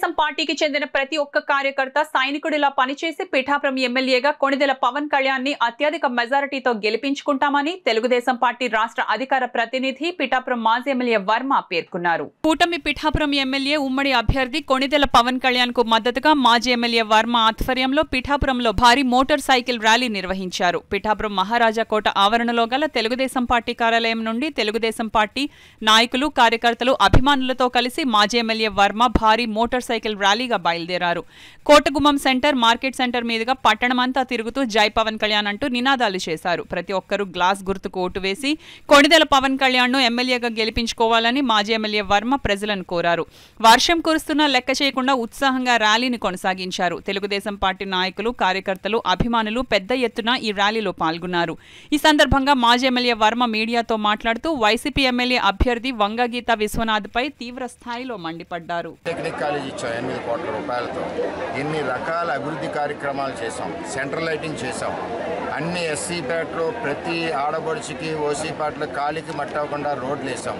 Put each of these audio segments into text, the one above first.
తెలుగుదేశం పార్టీకి చెందిన ప్రతి ఒక్క కార్యకర్త సైనికుడిలా పనిచేసి పిఠాపురం ఎమ్మెల్యేగా కొణిదెల పవన్ కళ్యాణ్ ని అత్యధిక మెజారిటీతో గెలిపించుకుంటామని తెలుగుదేశం పార్టీ రాష్ట్ర అధికార ప్రతినిధి పిఠాపురం మాజీ ఎమ్మెల్యే వర్మ పేర్కొన్నారు. కూటమి పిఠాపురం ఎమ్మెల్యే ఉమ్మడి అభ్యర్థి కొణిదెల పవన్ కళ్యాణ్ కు మద్దతుగా మాజీ ఎమ్మెల్యే వర్మ ఆధ్వర్యంలో పిఠాపురంలో భారీ మోటార్ సైకిల్ ర్యాలీ నిర్వహించారు. పిఠాపురం మహారాజా కోట ఆవరణలో గల తెలుగుదేశం పార్టీ కార్యాలయం నుండి తెలుగుదేశం పార్టీ నాయకులు కార్యకర్తలు అభిమానులతో కలిసి మాజీ ఎమ్మెల్యే వర్మ భారీ మోటార్ సైకిల్ ర్యాలీగా బయలుదేరారు. కోటగుమ్మం సెంటర్, మార్కెట్ సెంటర్ మీదుగా పట్టణమంతా తిరుగుతూ జై పవన్ కళ్యాణ్ అంటూ నినాదాలు చేశారు. ప్రతి ఒక్కరూ గ్లాస్ గుర్తుకు ఓటు వేసి కొణిదెల పవన్ కళ్యాణ్ ను ఎమ్మెల్యేగా గెలిపించుకోవాలని మాజీ ఎమ్మెల్యే వర్మ ప్రజలను కోరారు. వర్షం కురుస్తున్నా లెక్క చేయకుండా ఉత్సాహంగా ర్యాలీని కొనసాగించారు. తెలుగుదేశం పార్టీ నాయకులు, కార్యకర్తలు, అభిమానులు పెద్ద ఎత్తున ఈ ర్యాలీలో పాల్గొన్నారు. ఈ సందర్భంగా మాజీ ఎమ్మెల్యే వర్మ మీడియాతో మాట్లాడుతూ వైసీపీ ఎమ్మెల్యే అభ్యర్థి వంగగీత విశ్వనాథ్ పై తీవ్ర స్థాయిలో మండిపడ్డారు. టెక్నిక్ కాలేజ్ ఇచ్చాం 8 కోట్ల రూపాయలతో. ఇన్ని రకాల అభివృద్ధి కార్యక్రమాలు చేసాం. సెంట్రల్ లైటింగ్ చేసాం. అన్ని ఎస్సీ పేటలో ప్రతి ఆడబడుచుకి, ఓసీ పేటలో కాలికి మట్టవకుండా రోడ్లు వేసాం.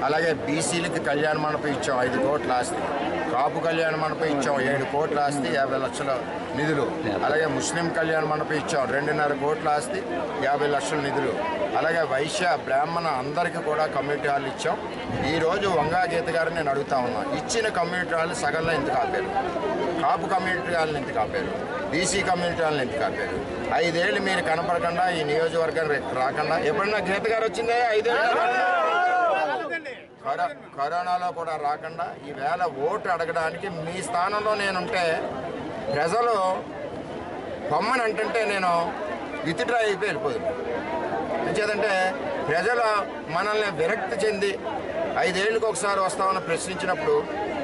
అలాగే బీసీలకి కళ్యాణ మండపం ఇచ్చాం 5 కోట్ల ఆస్తి. కాపు కళ్యాణ మండపం ఇచ్చాం 7 కోట్ల ఆస్తి 50 లక్షల నిధులు. అలాగే ముస్లిం కళ్యాణ మండపం ఇచ్చాం 2.5 కోట్ల ఆస్తి 50 లక్షల నిధులు. అలాగే వైశ్య, బ్రాహ్మణ అందరికీ కూడా కమ్యూనిటీ హాల్ ఇచ్చాం. ఈరోజు వంగగీత గారిని నేను అడుగుతా ఉన్నా, ఇచ్చిన కమ్యూనిటీ హాల్ సగంలో ఎందుకు ఆపారు? కాపు కమ్యూనిటీ హాల్ని ఎందుకు ఆపారు? బీసీ కమ్యూనిటీ హాల్ని ఎందుకు ఆపారు? 5 ఏళ్ళు మీరు కనపడకుండా ఈ నియోజకవర్గాన్ని రాకుండా ఎప్పుడన్నా గీత గారు వచ్చిందే 5 ఏళ్ళు కరోనాలో కూడా రాకుండా ఈవేళ ఓటు అడగడానికి మీ స్థానంలో నేనుంటే ప్రజలు పొమ్మని అంటుంటే నేను విత్డ్రా అయిపోయి వెళ్ళిపోతుంది. ఎంచేదంటే ప్రజలు మనల్ని విరక్తి చెంది 5 ఏళ్ళకి ఒకసారి వస్తామని ప్రశ్నించినప్పుడు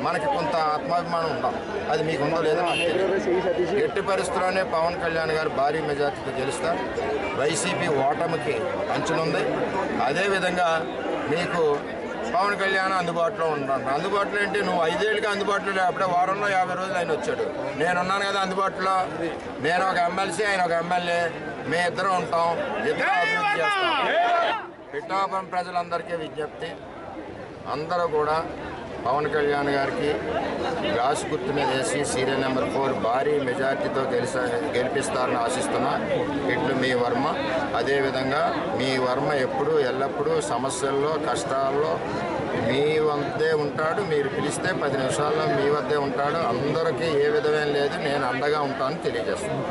మనకి కొంత ఆత్మాభిమానం ఉండాలి. అది మీకు ఉందో లేదో ఎట్టి పరిస్థితుల్లోనే పవన్ కళ్యాణ్ గారు భారీ మెజార్టీతో గెలుస్తారు. వైసీపీ ఓటమికి అంచునుంది. అదేవిధంగా మీకు పవన్ కళ్యాణ్ అందుబాటులో ఉంటాను. అందుబాటులో ఏంటి? నువ్వు 5 ఏళ్ళకి అందుబాటులో లేకపోతే వారంలో 50 రోజులు ఆయన వచ్చాడు. నేనున్నాను కదా అందుబాటులో. నేను ఒక ఎమ్మెల్సీ, ఆయన ఒక ఎమ్మెల్యే. మేము ఇద్దరం ఉంటాం, ఇద్దరం అభివృద్ధి చేస్తాం. పిఠాపురం ప్రజలందరికీ విజ్ఞప్తి, అందరూ కూడా పవన్ కళ్యాణ్ గారికి గ్లాస్ గుర్తు మీద వేసి సీరియల్ నెంబర్ 4 భారీ మెజార్టీతో గెలిపిస్తారని ఆశిస్తున్నా. ఇట్లు మీ వర్మ. అదేవిధంగా మీ వర్మ ఎల్లప్పుడూ సమస్యల్లో, కష్టాల్లో మీ వద్దే ఉంటాడు. మీరు పిలిస్తే 10 నిమిషాల్లో మీ వద్దే ఉంటాడు. అందరికీ ఏ విధమైన లేదు, నేను అండగా ఉంటానని తెలియజేస్తాను.